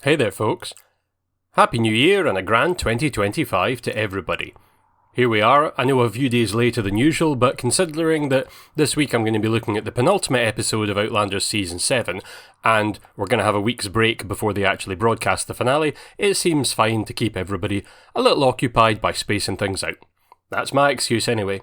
Hey there folks. Happy New Year and a grand 2025 to everybody. Here we are, I know a few days later than usual, but considering that this week I'm going to be looking at the penultimate episode of Outlander Season 7, and we're going to have a week's break before they actually broadcast the finale, it seems fine to keep everybody a little occupied by spacing things out. That's my excuse anyway.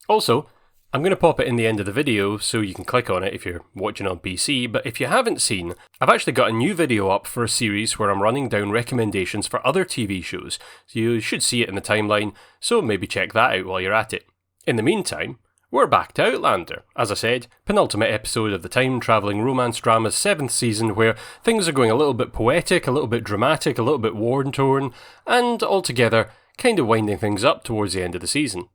Also, I'm going to pop it in the end of the video so you can click on it if you're watching on PC, but if you haven't seen, I've actually got a new video up for a series where I'm running down recommendations for other TV shows, so you should see it in the timeline, so maybe check that out while you're at it. In the meantime, we're back to Outlander. As I said, penultimate episode of the time-travelling romance drama's 7th season where things are going a little bit poetic, a little bit dramatic, a little bit war-torn, and altogether kind of winding things up towards the end of the season.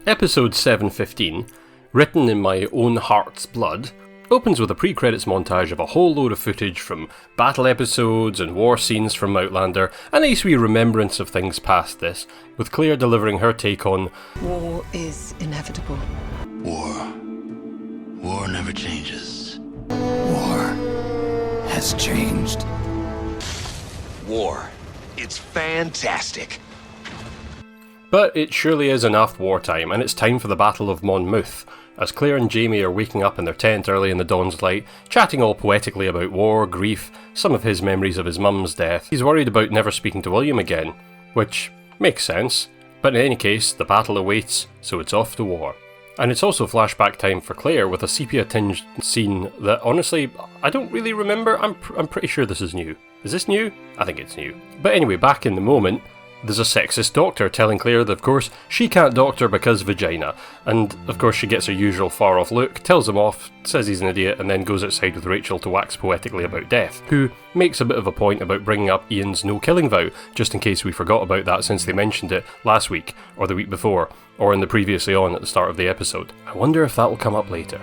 Episode 7:15, written in my own heart's blood, opens with a pre-credits montage of a whole load of footage from battle episodes and war scenes from Outlander, a nice wee remembrance of things past this, with Claire delivering her take on war is inevitable. War never changes. War has changed. War. It's fantastic. But it surely is enough wartime, and it's time for the Battle of Monmouth, as Claire and Jamie are waking up in their tent early in the dawn's light, chatting all poetically about war, grief, some of his memories of his mum's death. He's worried about never speaking to William again, which makes sense, but in any case, the battle awaits, so it's off to war. And it's also flashback time for Claire with a sepia-tinged scene that, honestly, I don't really remember. I'm pretty sure this is new. Is this new? I think it's new. But anyway, back in the moment, there's a sexist doctor telling Claire that of course she can't doctor because vagina, and of course she gets her usual far off look, tells him off, says he's an idiot, and then goes outside with Rachel to wax poetically about death, who makes a bit of a point about bringing up Ian's no killing vow, just in case we forgot about that since they mentioned it last week, or the week before, or in the previously on at the start of the episode. I wonder if that'll come up later.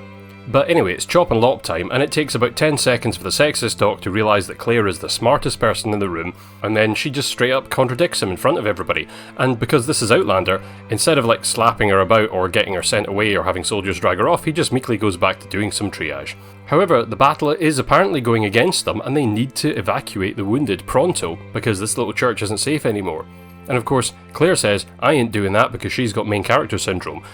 But anyway, it's chop and lop time, and it takes about 10 seconds for the sexist doc to realise that Claire is the smartest person in the room, and then she just straight up contradicts him in front of everybody. And because this is Outlander, instead of slapping her about or getting her sent away or having soldiers drag her off, he just meekly goes back to doing some triage. However, the battle is apparently going against them, and they need to evacuate the wounded pronto, because this little church isn't safe anymore. And of course, Claire says, I ain't doing that because she's got main character syndrome.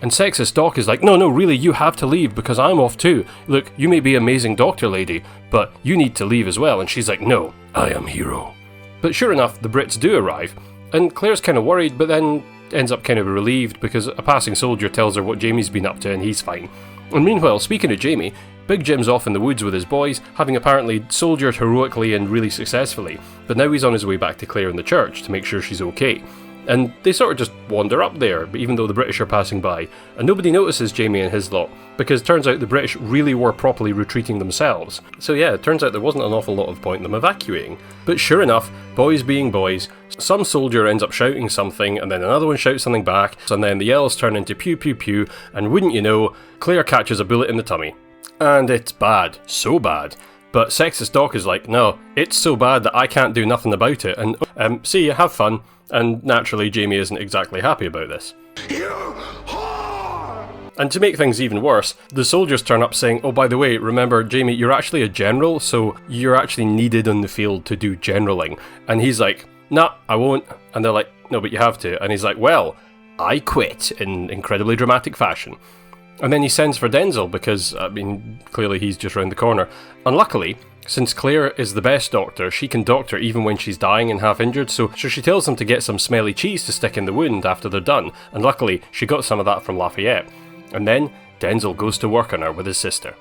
And sexist doc is like, no, really, you have to leave because I'm off too. Look, you may be amazing doctor lady, but you need to leave as well. And she's like, no, I am hero. But sure enough, the Brits do arrive, and Claire's kind of worried, but then ends up kind of relieved because a passing soldier tells her what Jamie's been up to and he's fine. And meanwhile, speaking of Jamie, Big Jim's off in the woods with his boys, having apparently soldiered heroically and really successfully, but now he's on his way back to Claire in the church to make sure she's okay. And they sort of just wander up there, even though the British are passing by, and nobody notices Jamie and his lot, because it turns out the British really were properly retreating themselves. So yeah, it turns out there wasn't an awful lot of point in them evacuating. But sure enough, boys being boys, some soldier ends up shouting something, and then another one shouts something back, and then the yells turn into pew pew pew, and wouldn't you know, Claire catches a bullet in the tummy. And it's bad, so bad. But sexist doc is like, no, it's so bad that I can't do nothing about it, and see you, have fun. And naturally, Jamie isn't exactly happy about this. And to make things even worse, the soldiers turn up saying, oh, by the way, remember, Jamie, you're actually a general, so you're actually needed on the field to do generaling. And he's like, nah, I won't. And they're like, no, but you have to. And he's like, well, I quit, in incredibly dramatic fashion. And then he sends for Denzel because, clearly he's just round the corner. And luckily, since Claire is the best doctor, she can doctor even when she's dying and half injured, so she tells them to get some smelly cheese to stick in the wound after they're done, and luckily she got some of that from Lafayette. And then Denzel goes to work on her with his sister.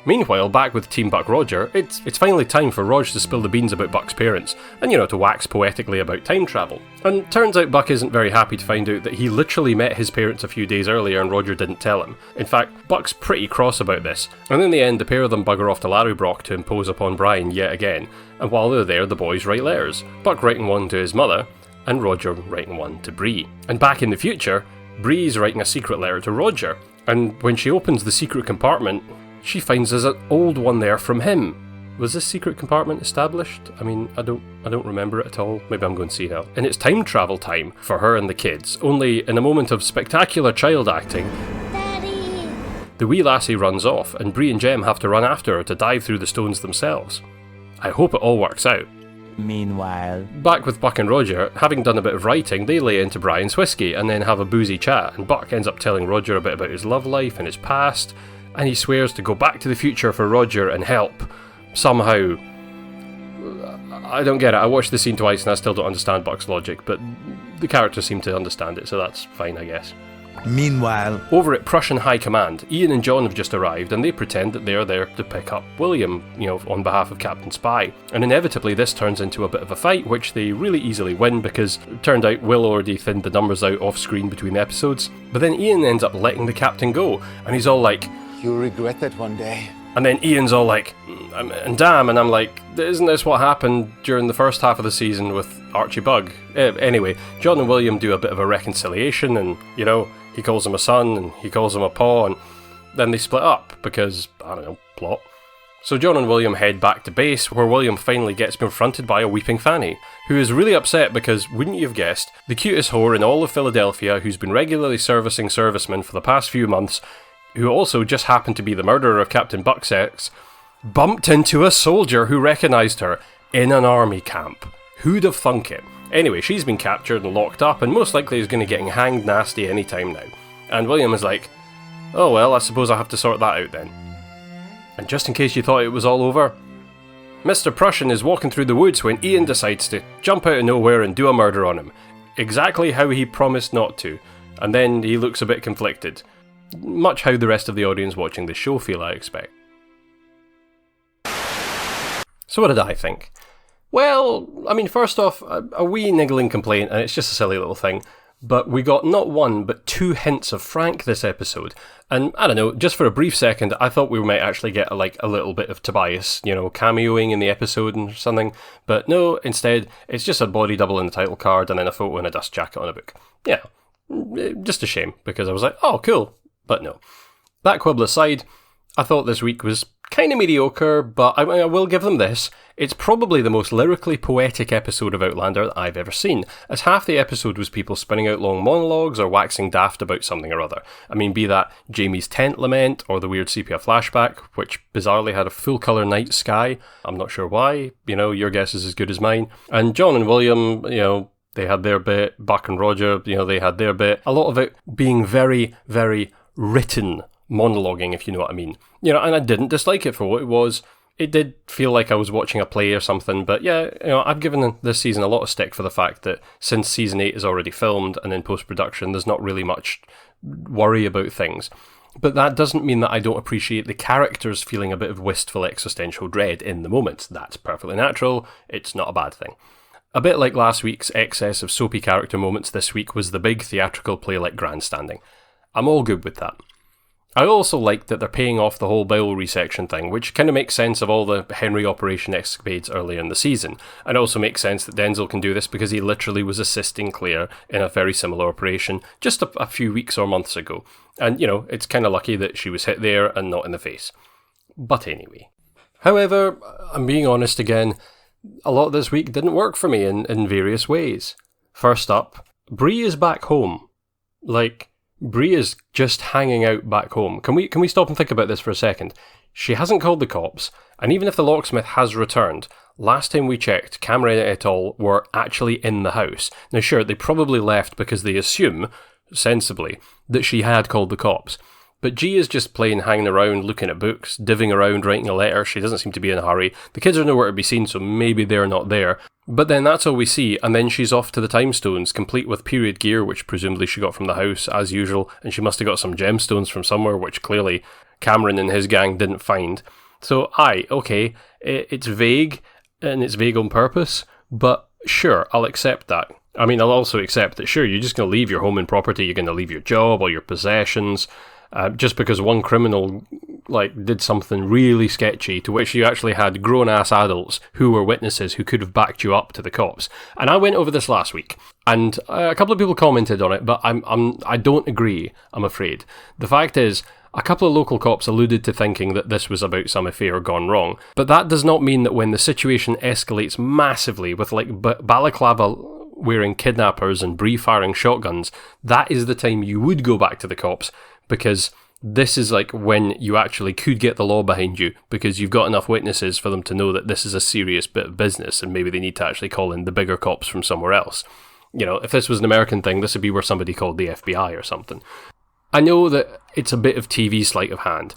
Meanwhile, back with Team Buck Roger, it's finally time for Rog to spill the beans about Buck's parents, and to wax poetically about time travel. And turns out Buck isn't very happy to find out that he literally met his parents a few days earlier and Roger didn't tell him. In fact, Buck's pretty cross about this, and in the end the pair of them bugger off to Larrybrook to impose upon Brian yet again, and while they're there the boys write letters, Buck writing one to his mother, and Roger writing one to Bree. And back in the future, Bree's writing a secret letter to Roger, and when she opens the secret compartment, she finds there's an old one there from him. Was this secret compartment established? I don't remember it at all. Maybe I'm going to see now. And it's time travel time for her and the kids, only in a moment of spectacular child acting, Daddy! the wee lassie runs off, and Bree and Jem have to run after her to dive through the stones themselves. I hope it all works out. Meanwhile, Back with Buck and Roger, having done a bit of writing, they lay into Brian's whiskey and then have a boozy chat, and Buck ends up telling Roger a bit about his love life and his past, and he swears to go back to the future for Roger and help. Somehow. I don't get it. I watched the scene twice and I still don't understand Buck's logic, but the characters seem to understand it, so that's fine, I guess. Meanwhile, Over at Prussian High Command, Ian and John have just arrived and they pretend that they're there to pick up William, on behalf of Captain Spy. And inevitably this turns into a bit of a fight, which they really easily win because it turned out Will already thinned the numbers out off screen between the episodes. But then Ian ends up letting the captain go, and he's all like, You'll regret that one day. and then Ian's all like, and damn, and I'm like, isn't this what happened during the first half of the season with Archie Bug? Anyway, John and William do a bit of a reconciliation, and, he calls him a son, and he calls him a paw, and then they split up, because, I don't know, plot. So John and William head back to base, where William finally gets confronted by a weeping Fanny, who is really upset because, wouldn't you have guessed, the cutest whore in all of Philadelphia, who's been regularly servicing servicemen for the past few months, who also just happened to be the murderer of Captain Buck's ex, bumped into a soldier who recognised her in an army camp. Who'd have thunk it? Anyway, she's been captured and locked up, and most likely is going to get hanged nasty any time now. And William is like, oh well, I suppose I have to sort that out then. And just in case you thought it was all over, Mr. Prussian is walking through the woods when Ian decides to jump out of nowhere and do a murder on him. Exactly how he promised not to. And then he looks a bit conflicted. Much how the rest of the audience watching the show feel, I expect. So what did I think? Well, I mean, first off, a wee niggling complaint, and it's just a silly little thing, but we got not one, but 2 hints of Frank this episode. And, I don't know, just for a brief second, I thought we might actually get, a little bit of Tobias, cameoing in the episode and something. But no, instead, it's just a body double in the title card, and then a photo and a dust jacket on a book. Yeah, just a shame, because I was like, oh, cool. But no. That quibble aside, I thought this week was kind of mediocre, but I will give them this. It's probably the most lyrically poetic episode of Outlander that I've ever seen, as half the episode was people spinning out long monologues or waxing daft about something or other. I mean, be that Jamie's tent lament or the weird sepia flashback, which bizarrely had a full-colour night sky. I'm not sure why. Your guess is as good as mine. And John and William, they had their bit. Buck and Roger, they had their bit. A lot of it being very, very written monologuing, if you know what I mean. And I didn't dislike it for what it was. It did feel like I was watching a play or something, but yeah, I've given this season a lot of stick for the fact that since season 8 is already filmed and in post-production, there's not really much worry about things. But that doesn't mean that I don't appreciate the characters feeling a bit of wistful existential dread in the moment. That's perfectly natural. It's not a bad thing. A bit like last week's excess of soapy character moments, this week was the big theatrical play-like grandstanding. I'm all good with that. I also like that they're paying off the whole bowel resection thing, which kind of makes sense of all the Henry Operation escapades earlier in the season. And also makes sense that Denzel can do this because he literally was assisting Claire in a very similar operation just a few weeks or months ago. And, it's kind of lucky that she was hit there and not in the face. But anyway. However, I'm being honest again, a lot of this week didn't work for me in various ways. First up, Bree is back home. Bree is just hanging out back home. Can we stop and think about this for a second? She hasn't called the cops, and even if the locksmith has returned, last time we checked, Cameron et al. Were actually in the house. Now sure, they probably left because they assume, sensibly, that she had called the cops. But G is just plain hanging around, looking at books, divvying around, writing a letter. She doesn't seem to be in a hurry. The kids are nowhere to be seen, so maybe they're not there. But then that's all we see, and then she's off to the time stones, complete with period gear, which presumably she got from the house, as usual, and she must have got some gemstones from somewhere, which clearly Cameron and his gang didn't find. So, okay, it's vague, and it's vague on purpose, but sure, I'll accept that. I mean, I'll also accept that, sure, you're just going to leave your home and property, you're going to leave your job, or your possessions, just because one criminal did something really sketchy to which you actually had grown-ass adults who were witnesses who could have backed you up to the cops. And I went over this last week, and a couple of people commented on it, but I don't agree, I'm afraid. The fact is, a couple of local cops alluded to thinking that this was about some affair gone wrong, but that does not mean that when the situation escalates massively with balaclava wearing kidnappers and Bree firing shotguns, that is the time you would go back to the cops, because this is like when you actually could get the law behind you because you've got enough witnesses for them to know that this is a serious bit of business and maybe they need to actually call in the bigger cops from somewhere else. You know, if this was an American thing, this would be where somebody called the FBI or something. I know that it's a bit of TV sleight of hand,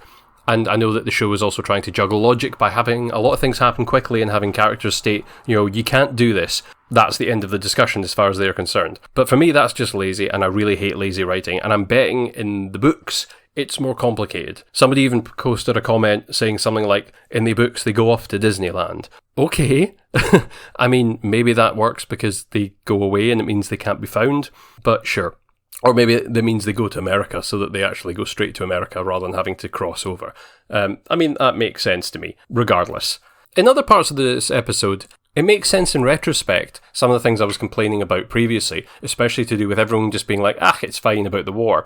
and I know that the show is also trying to juggle logic by having a lot of things happen quickly and having characters state, you know, you can't do this. That's the end of the discussion as far as they're concerned. But for me, that's just lazy, and I really hate lazy writing, and I'm betting in the books it's more complicated. Somebody even posted a comment saying something like, in the books they go off to Disneyland. Okay. I mean, maybe that works because they go away and it means they can't be found, but sure. Or maybe that means they go to America so that they actually go straight to America rather than having to cross over. I mean, that makes sense to me, regardless. In other parts of this episode, it makes sense in retrospect, some of the things I was complaining about previously, especially to do with everyone just being like, it's fine about the war.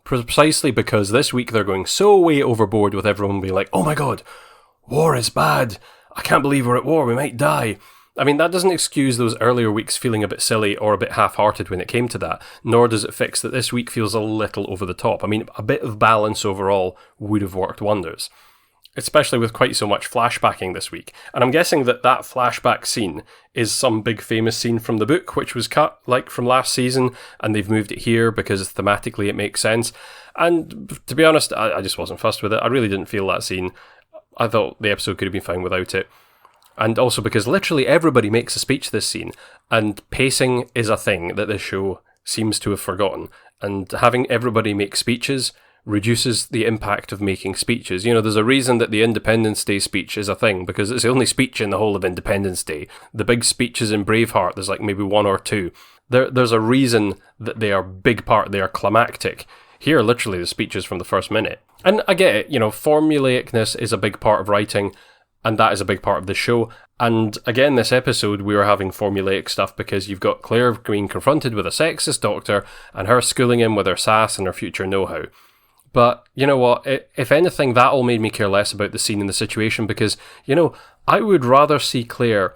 Precisely because this week they're going so way overboard with everyone being like, oh my god, war is bad. I can't believe we're at war, we might die. I mean, that doesn't excuse those earlier weeks feeling a bit silly or a bit half-hearted when it came to that, nor does it fix that this week feels a little over the top. I mean, a bit of balance overall would have worked wonders, especially with quite so much flashbacking this week. And I'm guessing that that flashback scene is some big famous scene from the book, which was cut, like, from last season, and they've moved it here because thematically it makes sense. And to be honest, I just wasn't fussed with it. I really didn't feel that scene. I thought the episode could have been fine without it. And also because literally everybody makes a speech this scene, and pacing is a thing that this show seems to have forgotten. And having everybody make speeches reduces the impact of making speeches. You know, there's a reason that the Independence Day speech is a thing, because it's the only speech in the whole of Independence Day. The big speeches in Braveheart, there's like maybe one or two. There's a reason that they are big part, they are climactic. Here, literally, the speech is from the first minute. And I get it, you know, formulaicness is a big part of writing, and that is a big part of the show. And again, this episode, we were having formulaic stuff because you've got Claire being confronted with a sexist doctor and her schooling him with her sass and her future know-how. But, you know what, if anything, that all made me care less about the scene and the situation because, you know, I would rather see Claire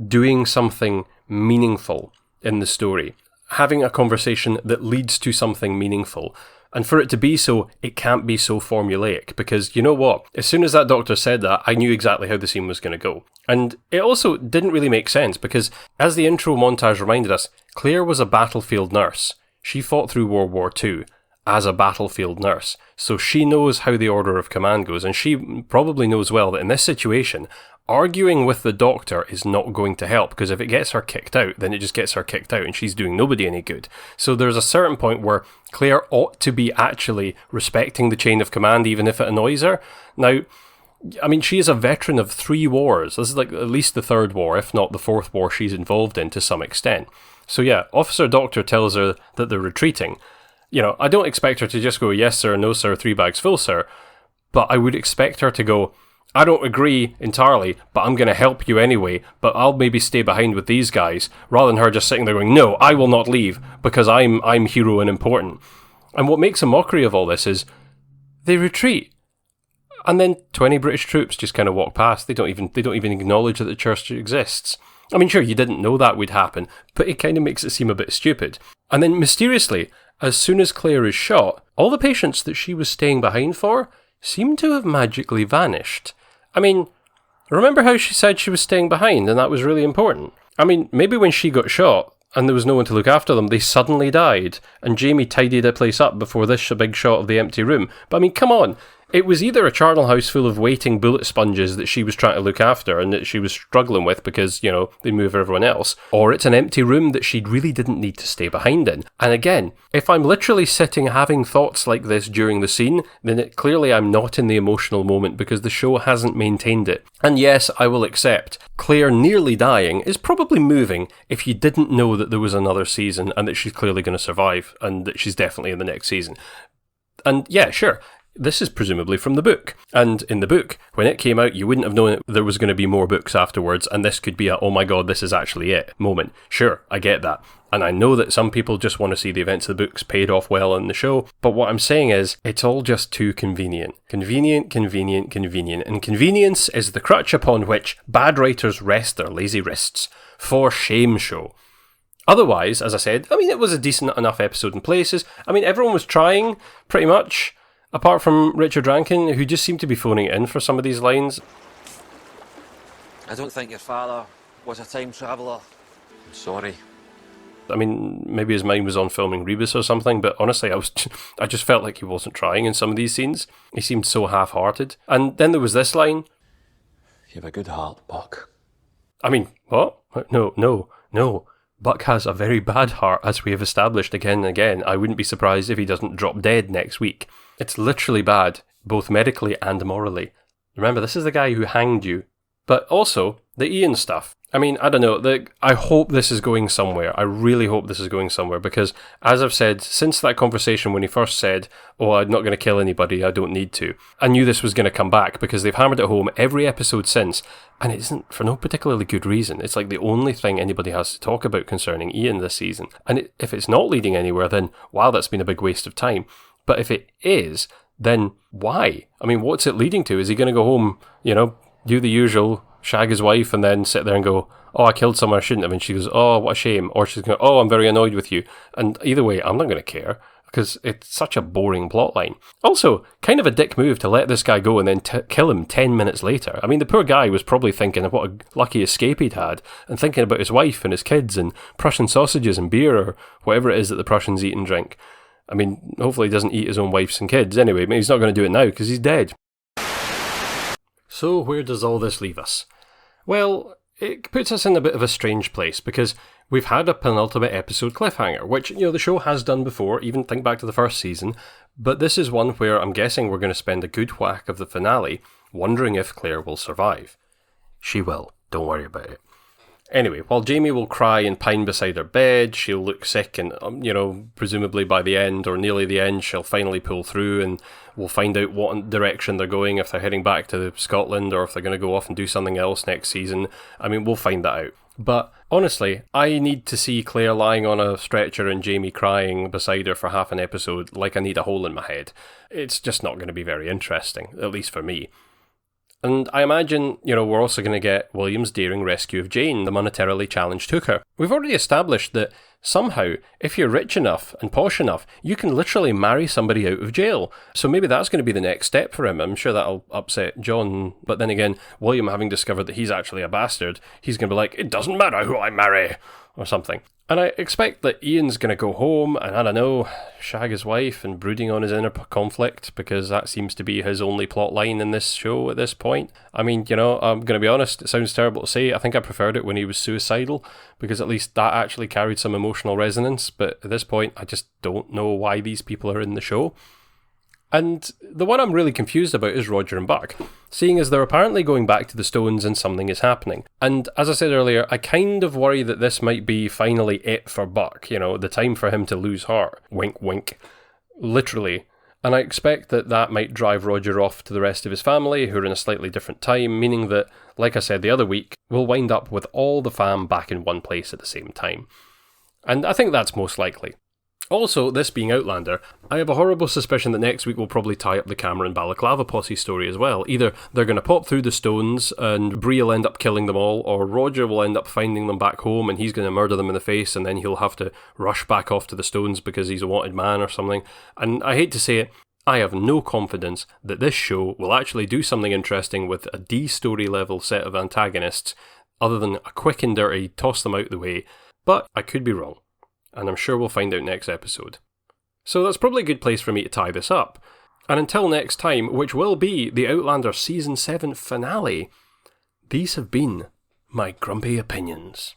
doing something meaningful in the story, having a conversation that leads to something meaningful. And for it to be so, it can't be so formulaic, because you know what? As soon as that doctor said that, I knew exactly how the scene was going to go. And it also didn't really make sense, because as the intro montage reminded us, Claire was a battlefield nurse. She fought through World War II as a battlefield nurse. So she knows how the order of command goes, and she probably knows well that in this situation, arguing with the doctor is not going to help, because if it gets her kicked out, then it just gets her kicked out and she's doing nobody any good. So there's a certain point where Claire ought to be actually respecting the chain of command, even if it annoys her. Now, I mean, she is a veteran of 3 wars. This is like at least the 3rd war, if not the 4th war she's involved in to some extent. So yeah, Officer Doctor tells her that they're retreating. You know, I don't expect her to just go, yes sir, no sir, 3 bags full sir, but I would expect her to go, I don't agree entirely, but I'm going to help you anyway, but I'll maybe stay behind with these guys, rather than her just sitting there going, no, I will not leave, because I'm hero and important. And what makes a mockery of all this is, they retreat. And then 20 British troops just kind of walk past. They don't even acknowledge that the church exists. I mean, sure, you didn't know that would happen, but it kind of makes it seem a bit stupid. And then mysteriously, as soon as Claire is shot, all the patients that she was staying behind for seem to have magically vanished. I mean, remember how she said she was staying behind and that was really important? I mean, maybe when she got shot and there was no one to look after them, they suddenly died and Jamie tidied the place up before this big shot of the empty room. But I mean, come on. It was either a charnel house full of waiting bullet sponges that she was trying to look after and that she was struggling with because, you know, they move everyone else, or it's an empty room that she really didn't need to stay behind in. And again, if I'm literally sitting having thoughts like this during the scene, then clearly I'm not in the emotional moment because the show hasn't maintained it. And yes, I will accept, Claire nearly dying is probably moving if you didn't know that there was another season and that she's clearly going to survive and that she's definitely in the next season. And yeah, sure. This is presumably from the book. And in the book, when it came out, you wouldn't have known there was going to be more books afterwards, and this could be a, oh my god, this is actually it moment. Sure, I get that. And I know that some people just want to see the events of the books paid off well in the show, but what I'm saying is, it's all just too convenient. Convenient. And convenience is the crutch upon which bad writers rest their lazy wrists. For shame, show. Otherwise, as I said, I mean, it was a decent enough episode in places. I mean, everyone was trying, pretty much. Apart from Richard Rankin, who just seemed to be phoning it in for some of these lines. I don't think your father was a time traveller. I'm sorry. I mean, maybe his mind was on filming Rebus or something, but honestly, I just felt like he wasn't trying in some of these scenes. He seemed so half-hearted. And then there was this line. You have a good heart, Buck. I mean, what? No. Buck has a very bad heart, as we have established again and again. I wouldn't be surprised if he doesn't drop dead next week. It's literally bad, both medically and morally. Remember, this is the guy who hanged you. But also, the Ian stuff. I mean, I don't know, I hope this is going somewhere. I really hope this is going somewhere, because, as I've said, since that conversation when he first said, oh, I'm not going to kill anybody, I don't need to, I knew this was going to come back, because they've hammered it home every episode since, and it isn't for no particularly good reason. It's like the only thing anybody has to talk about concerning Ian this season. And if it's not leading anywhere, then, wow, that's been a big waste of time. But if it is, then why? I mean, what's it leading to? Is he going to go home, do the usual, shag his wife, and then sit there and go, oh, I killed someone I shouldn't have, and she goes, oh, what a shame, or she's going, oh, I'm very annoyed with you, and either way, I'm not going to care, because it's such a boring plotline. Also, kind of a dick move to let this guy go and then kill him 10 minutes later. I mean, the poor guy was probably thinking of what a lucky escape he'd had, and thinking about his wife and his kids, and Prussian sausages and beer, or whatever it is that the Prussians eat and drink. I mean, hopefully he doesn't eat his own wives and kids anyway, but he's not going to do it now, because he's dead. So where does all this leave us? Well, it puts us in a bit of a strange place, because we've had a penultimate episode cliffhanger, which, the show has done before, even think back to the first season, but this is one where I'm guessing we're going to spend a good whack of the finale wondering if Claire will survive. She will, don't worry about it. Anyway, while Jamie will cry and pine beside her bed, she'll look sick and, presumably by the end or nearly the end, she'll finally pull through and we'll find out what direction they're going, if they're heading back to Scotland or if they're going to go off and do something else next season. I mean, we'll find that out. But honestly, I need to see Claire lying on a stretcher and Jamie crying beside her for half an episode like I need a hole in my head. It's just not going to be very interesting, at least for me. And I imagine, we're also going to get William's daring rescue of Jane, the monetarily challenged hooker. We've already established that somehow, if you're rich enough and posh enough, you can literally marry somebody out of jail. So maybe that's going to be the next step for him. I'm sure that'll upset John. But then again, William having discovered that he's actually a bastard, he's going to be like, it doesn't matter who I marry, or something. And I expect that Ian's going to go home and, I don't know, shag his wife and brooding on his inner conflict, because that seems to be his only plot line in this show at this point. I mean, I'm going to be honest, it sounds terrible to say, I think I preferred it when he was suicidal, because at least that actually carried some emotional resonance, but at this point, I just don't know why these people are in the show. And the one I'm really confused about is Roger and Buck, seeing as they're apparently going back to the Stones and something is happening. And as I said earlier, I kind of worry that this might be finally it for Buck, the time for him to lose heart. Wink, wink. Literally. And I expect that might drive Roger off to the rest of his family, who are in a slightly different time, meaning that, like I said the other week, we'll wind up with all the fam back in one place at the same time. And I think that's most likely. Also, this being Outlander, I have a horrible suspicion that next week we'll probably tie up the Cameron Balaclava posse story as well. Either they're going to pop through the Stones and Bree will end up killing them all, or Roger will end up finding them back home and he's going to murder them in the face and then he'll have to rush back off to the Stones because he's a wanted man or something. And I hate to say it, I have no confidence that this show will actually do something interesting with a D-story level set of antagonists, other than a quick and dirty toss them out the way, but I could be wrong. And I'm sure we'll find out next episode. So that's probably a good place for me to tie this up. And until next time, which will be the Outlander Season 7 finale, these have been my grumpy opinions.